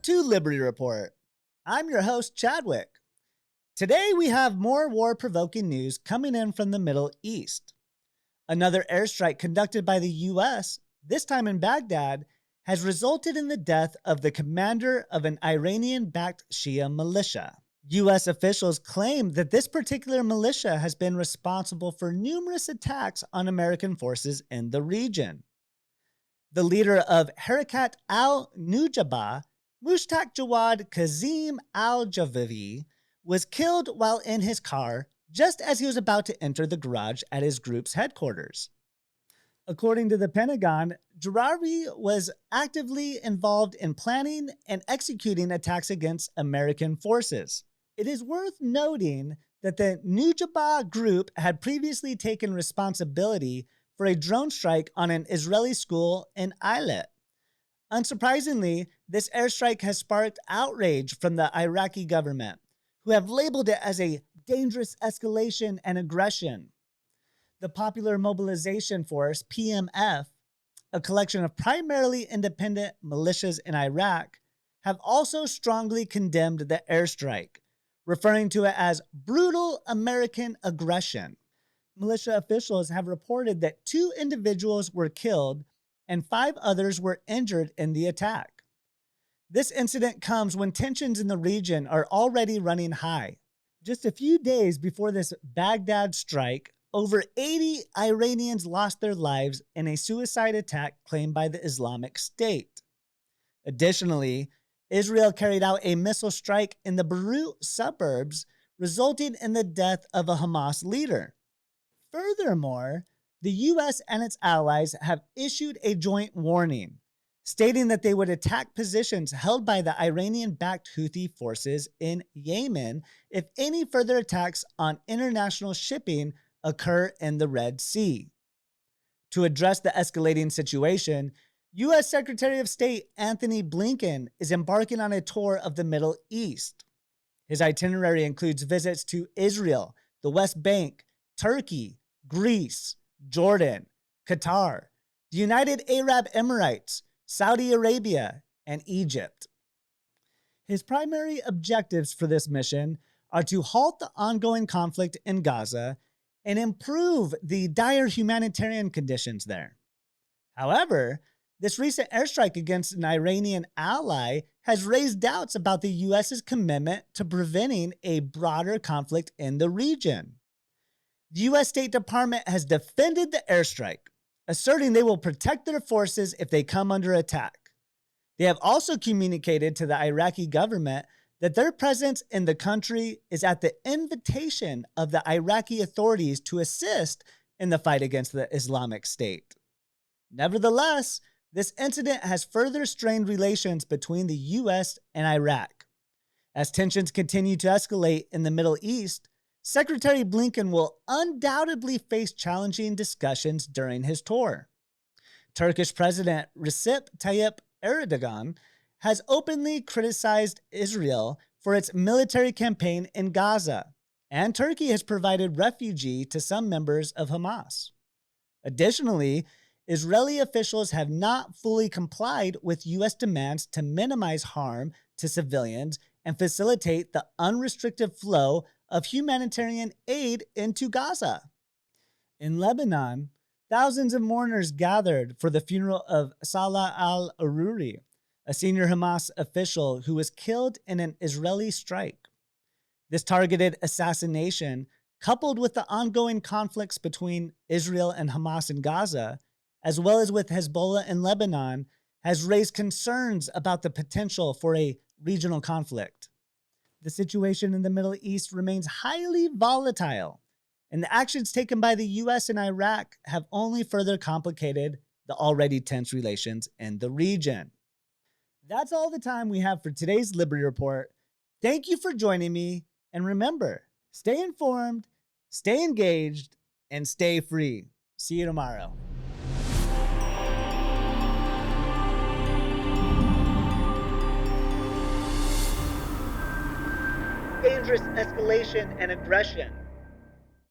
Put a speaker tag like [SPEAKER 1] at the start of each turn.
[SPEAKER 1] to Liberty Report. I'm your host, Chadwick. Today we have more war-provoking news coming in from the Middle East. Another airstrike conducted by the U.S., this time in Baghdad, has resulted in the death of the commander of an Iranian-backed Shia militia. U.S. officials claim that this particular militia has been responsible for numerous attacks on American forces in the region. The leader of Harakat al-Nujabah, Mushtaq Jawad Kazim al-Javivi, was killed while in his car just as he was about to enter the garage at his group's headquarters. According to the Pentagon, Jawari was actively involved in planning and executing attacks against American forces. It is worth noting that the Nujabah group had previously taken responsibility for a drone strike on an Israeli school in Eilat. Unsurprisingly, this airstrike has sparked outrage from the Iraqi government, who have labeled it as a dangerous escalation and aggression. The Popular Mobilization Force, PMF, a collection of primarily independent militias in Iraq, have also strongly condemned the airstrike, referring to it as brutal American aggression. Militia officials have reported that 2 individuals were killed and 5 others were injured in the attack. This incident comes when tensions in the region are already running high. Just a few days before this Baghdad strike, over 80 Iranians lost their lives in a suicide attack claimed by the Islamic State. Additionally, Israel carried out a missile strike in the Beirut suburbs, resulting in the death of a Hamas leader. Furthermore, the U.S. and its allies have issued a joint warning, stating that they would attack positions held by the Iranian-backed Houthi forces in Yemen if any further attacks on international shipping occur in the Red Sea. To address the escalating situation, U.S. Secretary of State Antony Blinkin is embarking on a tour of the Middle East. His itinerary includes visits to Israel, the West Bank, Turkey, Greece, Jordan, Qatar, the United Arab Emirates, Saudi Arabia, and Egypt. His primary objectives for this mission are to halt the ongoing conflict in Gaza and improve the dire humanitarian conditions there. However, this recent airstrike against an Iranian ally has raised doubts about the U.S.'s commitment to preventing a broader conflict in the region. The U.S. State Department has defended the airstrike, asserting they will protect their forces if they come under attack. They have also communicated to the Iraqi government that their presence in the country is at the invitation of the Iraqi authorities to assist in the fight against the Islamic State. Nevertheless, this incident has further strained relations between the U.S. and Iraq. As tensions continue to escalate in the Middle East, Secretary Blinkin will undoubtedly face challenging discussions during his tour. Turkish President Recep Tayyip Erdogan has openly criticized Israel for its military campaign in Gaza, and Turkey has provided refuge to some members of Hamas. Additionally, Israeli officials have not fully complied with U.S. demands to minimize harm to civilians and facilitate the unrestricted flow of humanitarian aid into Gaza. In Lebanon, thousands of mourners gathered for the funeral of Salah al-Aruri, a senior Hamas official who was killed in an Israeli strike. This targeted assassination, coupled with the ongoing conflicts between Israel and Hamas in Gaza, as well as with Hezbollah in Lebanon, has raised concerns about the potential for a regional conflict. The situation in the Middle East remains highly volatile, and the actions taken by the U.S. and Iraq have only further complicated the already tense relations in the region. That's all the time we have for today's Liberty Report. Thank you for joining me, and remember, stay informed, stay engaged, and stay free. See you tomorrow. Dangerous escalation and aggression.